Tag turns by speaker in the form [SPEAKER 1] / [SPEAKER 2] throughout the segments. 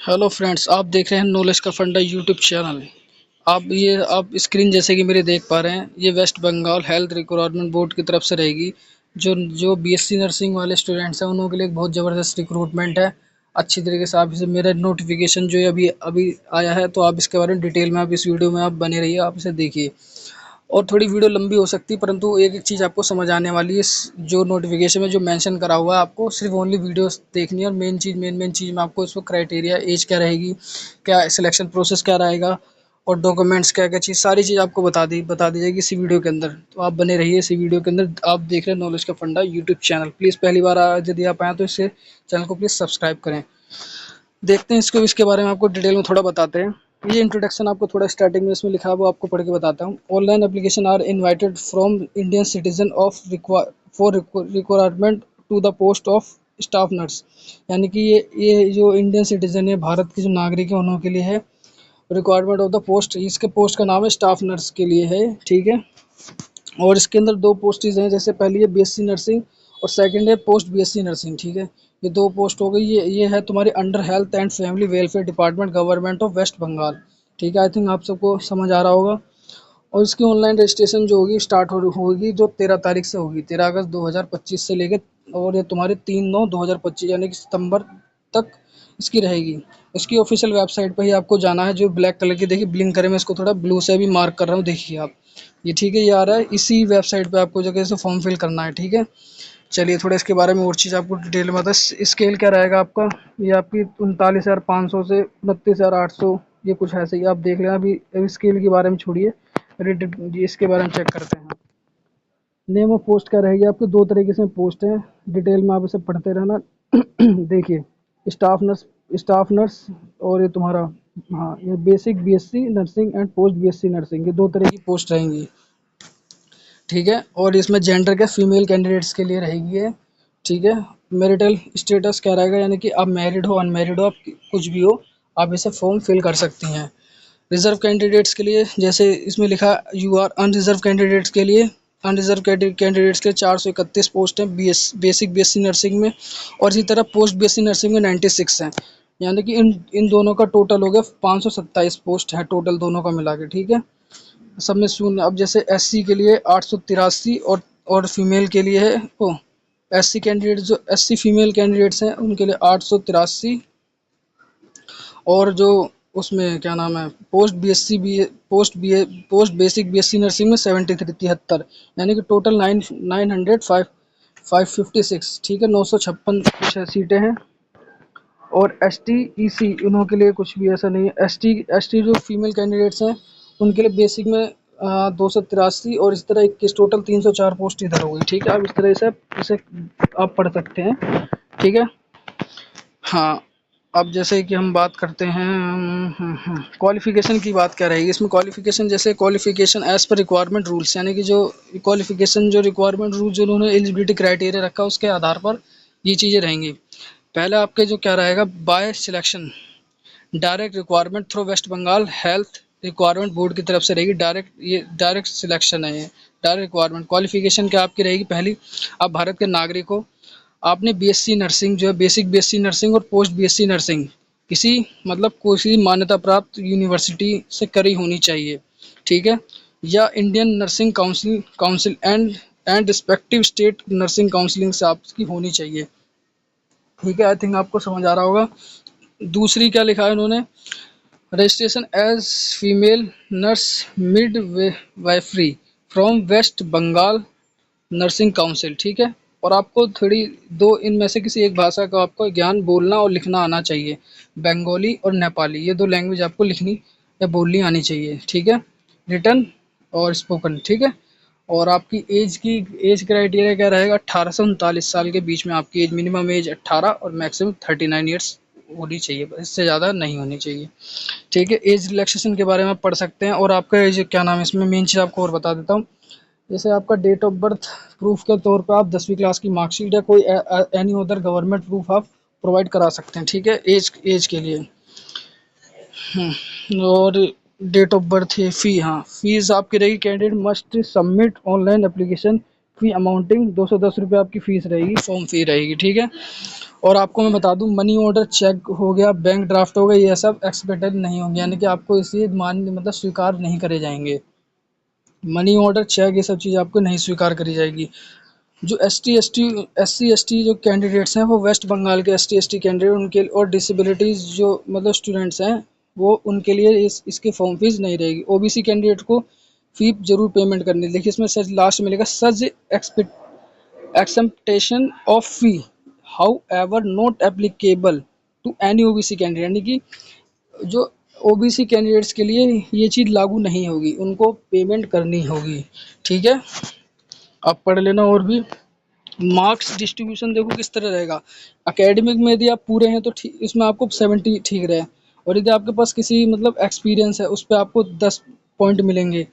[SPEAKER 1] Hello friends, आप देख रहे हैं नॉलेज का फंडा यूट्यूब चैनल। आप स्क्रीन जैसे कि मेरे देख पा रहे हैं, ये West Bengal health recruitment board की तरफ से रहेगी। जो जो बीएससी नर्सिंग वाले स्टूडेंट्स हैं उन लोगों के लिए एक बहुत ज़बरदस्त रिक्रूटमेंट है। अच्छी तरीके से आप इसे, मेरा नोटिफिकेशन जो है अभी अभी आया है, तो आप इसके बारे में डिटेल में आप इस वीडियो में आप बने रहिए, आप इसे देखिए। और थोड़ी वीडियो लंबी हो सकती है, परंतु एक एक चीज़ आपको समझ आने वाली है। जो नोटिफिकेशन में जो मेंशन करा हुआ है, आपको सिर्फ ओनली वीडियोस देखनी है। और मेन चीज़ में आपको इसको क्राइटेरिया, एज क्या रहेगी, क्या सिलेक्शन प्रोसेस क्या रहेगा, और डॉक्यूमेंट्स क्या क्या चीज़, सारी चीज़ आपको बता दी जाएगी इसी वीडियो के अंदर। तो आप बने रहिए इसी वीडियो के अंदर। आप देख रहे हैं नॉलेज का फंडा यूट्यूब चैनल। प्लीज़ पहली बार यदि आप आए तो इसे चैनल को प्लीज़ सब्सक्राइब करें। देखते हैं इसके बारे में आपको डिटेल में थोड़ा बताते हैं। ये इंट्रोडक्शन आपको थोड़ा स्टार्टिंग में इसमें लिखा है, वो आपको पढ़ के बताता हूँ। Online application are invited from Indian citizen of for requirement to the post of staff nurse. यानी कि ये जो इंडियन सिटीजन है, भारत के जो नागरिक है, उन्होंने के लिए है। रिक्वायरमेंट ऑफ द पोस्ट, इसके पोस्ट का नाम है स्टाफ नर्स के लिए है, ठीक है। और इसके अंदर दो पोस्टेज हैं, जैसे पहली है बीएससी नर्सिंग और सेकंड है पोस्ट बीएससी नर्सिंग, ठीक है। ये दो पोस्ट हो गई। ये है तुम्हारी under health and family welfare department, government of West Bengal, ठीक है। आई थिंक आप सबको समझ आ रहा होगा। और इसकी ऑनलाइन रजिस्ट्रेशन जो होगी होगी जो 13 तारीख से होगी, 13 अगस्त 2025 से लेकर, और ये तुम्हारे 3/9/2025 यानी कि सितंबर तक इसकी रहेगी। इसकी ऑफिशियल वेबसाइट पर ही आपको जाना है, जो ब्लैक कलर की देखिए ब्लिंक करे, मैं इसको थोड़ा ब्लू से भी मार्क कर रहा हूँ, देखिए आप। ये ठीक है, ये आ रहा है, इसी वेबसाइट पे आपको जगह से फॉर्म फिल करना है, ठीक है। चलिए थोड़ा इसके बारे में और चीज़ आपको डिटेल में बता। स्केल क्या रहेगा आपका, ये आपकी 39,500 से 29,800, ये कुछ ऐसे ही आप देख लेना। अभी स्केल के बारे में छोड़िए, इसके बारे में चेक करते हैं। नेम ऑफ पोस्ट क्या रहेगी आपकी, दो तरीके से पोस्ट है, डिटेल में आप इसे पढ़ते रहना। देखिए, स्टाफ नर्स और ये तुम्हारा, हाँ, ये basic BSc nursing and post BSc nursing, ये दो तरह की पोस्ट रहेंगी, ठीक है। और इसमें जेंडर क्या, फीमेल कैंडिडेट्स के लिए रहेगी ये, ठीक है। मैरिटल स्टेटस क्या रहेगा, यानी कि आप मैरिड हो अनमैरिड हो, आप कुछ भी हो, आप इसे फॉर्म फिल कर सकती हैं। रिजर्व कैंडिडेट्स के लिए, जैसे इसमें लिखा यू आर अनरिजर्व कैंडिडेट्स के लिए, अनरिजर्व कैंडिडेट्स के लिए 431 पोस्ट हैं बेसिक बीएससी नर्सिंग में। और इसी तरह पोस्ट बीएससी नर्सिंग में 96 हैं। यानी कि इन दोनों का टोटल हो गया 527 पोस्ट है टोटल, दोनों का मिला के, ठीक है। सब में शून्य। अब जैसे एससी के लिए 883, और फीमेल के लिए है वो, एससी कैंडिडेट जो एससी फीमेल कैंडिडेट्स हैं उनके लिए 883। और जो उसमें क्या नाम है, पोस्ट बेसिक बीएससी नर्सिंग में 73 यानी कि टोटल 556, ठीक है। 956 कुछ सीटें हैं। और एस टी ई सी, उन्हों के लिए कुछ भी ऐसा नहीं है। एस टी जो फीमेल कैंडिडेट्स हैं उनके लिए बेसिक में 283, और इस तरह 21, टोटल 304 पोस्ट इधर हो गई, ठीक है। अब इस तरह से इसे आप पढ़ सकते हैं, ठीक है। हाँ, अब जैसे कि हम बात करते हैं क्वालिफिकेशन की, बात क्या रहेगी इसमें। क्वालिफिकेशन, जैसे qualification as per requirement rules, यानी कि जो क्वालिफिकेशन जो रिक्वायरमेंट रूल जो उन्होंने एलिजिबिलिटी क्राइटेरिया रखा उसके आधार पर ये चीज़ें रहेंगी। पहले आपके जो क्या रहेगा, by selection direct requirement through West Bengal health requirement board की तरफ से रहेगी। डायरेक्ट सिलेक्शन है ये, डायरेक्ट रिक्वायरमेंट। क्वालिफिकेशन क्या आपकी रहेगी, पहली, आप भारत के नागरिक हो, आपने बीएससी नर्सिंग जो है बेसिक बीएससी नर्सिंग और पोस्ट बीएससी नर्सिंग किसी मतलब किसी मान्यता प्राप्त यूनिवर्सिटी से करी होनी चाहिए, ठीक है। या Indian nursing council and respective state nursing counselling से आपकी होनी चाहिए, ठीक है। आई थिंक आपको समझ आ रहा होगा। दूसरी क्या लिखा है इन्होंने, registration as female nurse midwifery from West Bengal nursing council, ठीक है। और आपको थोड़ी दो इनमें से किसी एक भाषा का आपको ज्ञान बोलना और लिखना आना चाहिए। बंगाली और नेपाली, ये दो लैंग्वेज आपको लिखनी या बोलनी आनी चाहिए, ठीक है। रिटन और स्पोकन, ठीक है। और आपकी एज क्राइटेरिया क्या रहेगा, 18 से 39 साल के बीच में आपकी एज, मिनिमम एज 18 और मैक्सिमम 39 ईयर्स होनी चाहिए, इससे ज़्यादा नहीं होनी चाहिए, ठीक है। एज रिलैक्सेशन के बारे में आप पढ़ सकते हैं। और आपका एज क्या नाम है, इसमें मेन चीज़ आपको और बता देता हूँ। जैसे आपका डेट ऑफ बर्थ प्रूफ के तौर पे आप 10वीं क्लास की मार्कशीट या कोई एनी अदर गवर्नमेंट प्रूफ आप प्रोवाइड करा सकते हैं, ठीक है, एज के लिए। और डेट ऑफ बर्थ है, फ़ी, हाँ, फीस आपकी रहेगी, candidate must submit online application fee amounting 210 रुपये आपकी फ़ीस रहेगी, फॉर्म फ़ी रहेगी, ठीक है। और आपको मैं बता दूं, मनी ऑर्डर, चेक हो गया, बैंक ड्राफ्ट हो गया, ये सब एक्सेप्टेड नहीं होंगे, यानी कि आपको इसे मान मतलब स्वीकार नहीं करे जाएंगे। मनी ऑर्डर, चेक, ये सब चीज़ आपको नहीं स्वीकार करी जाएगी। जो एस सी एस टी जो कैंडिडेट्स हैं, वो वेस्ट बंगाल के ST ST कैंडिडेट, उनके और डिसेबिलिटीज़ जो मतलब स्टूडेंट्स हैं, वो उनके लिए इसकी फॉर्म फीस नहीं रहेगी। OBC कैंडिडेट को फ़ी ज़रूर पेमेंट करनी है। देखिए इसमें सच लास्ट में लिखा, such exception of fee however not applicable to any OBC candidate, यानी कि जो OBC कैंडिडेट्स के लिए ये चीज़ लागू नहीं होगी, उनको पेमेंट करनी होगी। ठीक है, आप पढ़ लेना। और भी मार्क्स डिस्ट्रीब्यूशन देखो किस तरह रहेगा। एकेडमिक में यदि आप पूरे हैं तो ठीक, इसमें आपको 70 ठीक रहे, और यदि आपके पास किसी मतलब एक्सपीरियंस है उस पर आपको 10 पॉइंट मिलेंगे।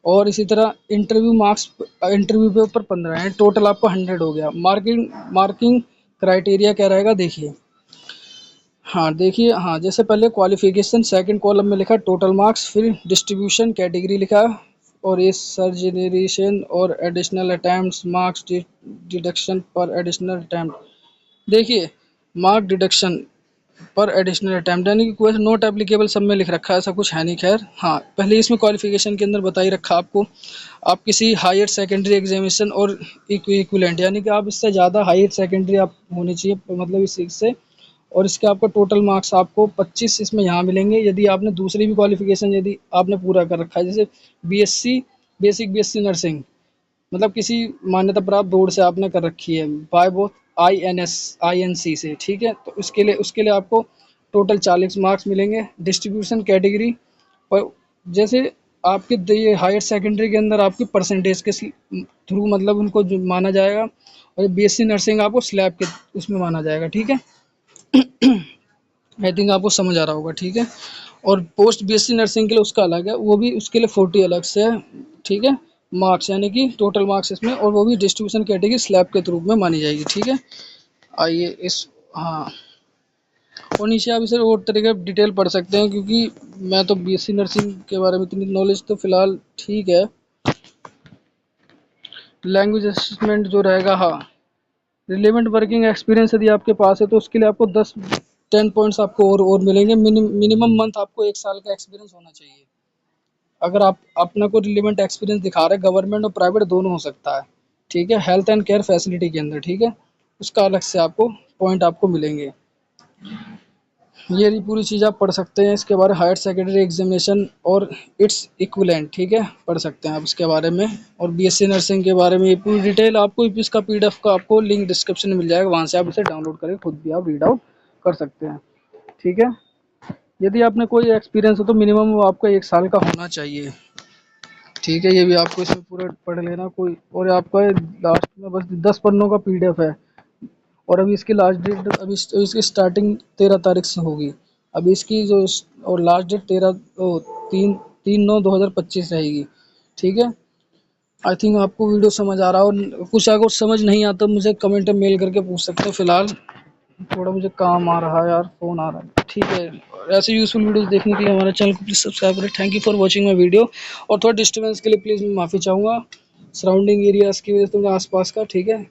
[SPEAKER 1] और इसी तरह इंटरव्यू मार्क्स, इंटरव्यू पे ऊपर 15 है, टोटल आपको 100 हो गया। मार्किंग मार्किंग क्राइटेरिया क्या रहेगा देखिए। हाँ देखिए, हाँ जैसे पहले क्वालिफिकेशन सेकंड कॉलम में लिखा टोटल मार्क्स, फिर डिस्ट्रीब्यूशन कैटेगरी लिखा, और ये सर्जनरेशन और एडिशनल अटैम्प्ट्स मार्क्स डिडक्शन पर एडिशनल अटैम्प्ट। देखिए, मार्क डिडक्शन पर एडिशनल अटैम्प्ट, यानी कि कोई नोट एप्लीकेबल सब में लिख रखा है, ऐसा कुछ है नहीं। खैर हाँ, पहले इसमें क्वालिफिकेशन के अंदर बता ही रखा आपको, आप किसी हायर सेकेंडरी एग्जामिनेशन और इक्विवेलेंट, यानी कि आप इससे ज़्यादा हायर सेकेंडरी आप होनी चाहिए मतलब इस चीज़ से। और इसके आपको टोटल मार्क्स आपको 25 इसमें यहाँ मिलेंगे। यदि आपने दूसरी भी क्वालिफिकेशन यदि आपने पूरा कर रखा है, जैसे BSc बेसिक BSc नर्सिंग, मतलब किसी मान्यता प्राप्त बोर्ड से आपने कर रखी है, बाय बोथ INC से, ठीक है, तो उसके लिए आपको टोटल 40 मार्क्स मिलेंगे। डिस्ट्रीब्यूशन कैटेगरी पर जैसे आपके ये हायर सेकेंडरी के अंदर आपकी परसेंटेज के थ्रू मतलब उनको जो माना जाएगा, और BSc नर्सिंग आपको स्लैब के उसमें माना जाएगा। ठीक है, आई थिंक आपको समझ आ रहा होगा। ठीक है, और पोस्ट BSc नर्सिंग के लिए उसका अलग है, वो भी उसके लिए 40 अलग से है। ठीक है, मार्क्स यानी कि टोटल मार्क्स इसमें, और वो भी डिस्ट्रीब्यूशन कैटेगरी स्लैब के रूप में मानी जाएगी। ठीक है, आइए इस, हाँ, और नीचे आप इसे और तरीके डिटेल पढ़ सकते हैं, क्योंकि मैं तो BSc नर्सिंग के बारे में इतनी नॉलेज तो फिलहाल ठीक है। लैंग्वेज असेसमेंट जो रहेगा, हाँ, रिलेवेंट वर्किंग एक्सपीरियंस यदि आपके पास है तो उसके लिए आपको 10 पॉइंट्स आपको और मिलेंगे। मिनिमम मंथ आपको 1 साल का एक्सपीरियंस होना चाहिए। अगर आप अपना कोई रिलेवेंट एक्सपीरियंस दिखा रहे हैं, गवर्नमेंट और प्राइवेट दोनों हो सकता है। ठीक है, हेल्थ एंड केयर फैसिलिटी के अंदर। ठीक है, उसका अलग से आपको पॉइंट आपको मिलेंगे। ये पूरी चीज़ आप पढ़ सकते हैं इसके बारे में, हायर सेकेंडरी एग्जामिनेशन और इट्स इक्विवेलेंट। ठीक है, पढ़ सकते हैं आप इसके बारे में। और BSc नर्सिंग के बारे में ये पूरी डिटेल आपको इसका PDF का आपको लिंक डिस्क्रिप्शन में मिल जाएगा, वहाँ से आप इसे डाउनलोड करके खुद भी आप रीड आउट कर सकते हैं। ठीक है, यदि आपने कोई एक्सपीरियंस हो तो मिनिमम वो आपका 1 साल का होना चाहिए। ठीक है, ये भी आपको इसमें पूरा पढ़ लेना कोई, और आपका लास्ट में बस 10 पन्नों का PDF है। और अभी इसकी लास्ट डेट, अभी इसकी स्टार्टिंग 13 तारीख से होगी। अभी इसकी जो और लास्ट डेट 3/9/2025 रहेगी। ठीक है, आई थिंक आपको वीडियो समझ आ रहा हो। और कुछ अगर समझ नहीं आता मुझे कमेंट में मेल करके पूछ सकते हो। फिलहाल थोड़ा मुझे काम आ रहा है यार, फ़ोन आ रहा है। ठीक है, ऐसे यूज़फुल वीडियोस देखने के लिए हमारे चैनल को प्लीज़ सब्सक्राइब करें। Thank you for watching my video. और थोड़ा डिस्टर्बेंस के लिए प्लीज़ मैं माफ़ी चाहूँगा, सराउंडिंग एरियाज़ की वजह से, आसपास का। ठीक है।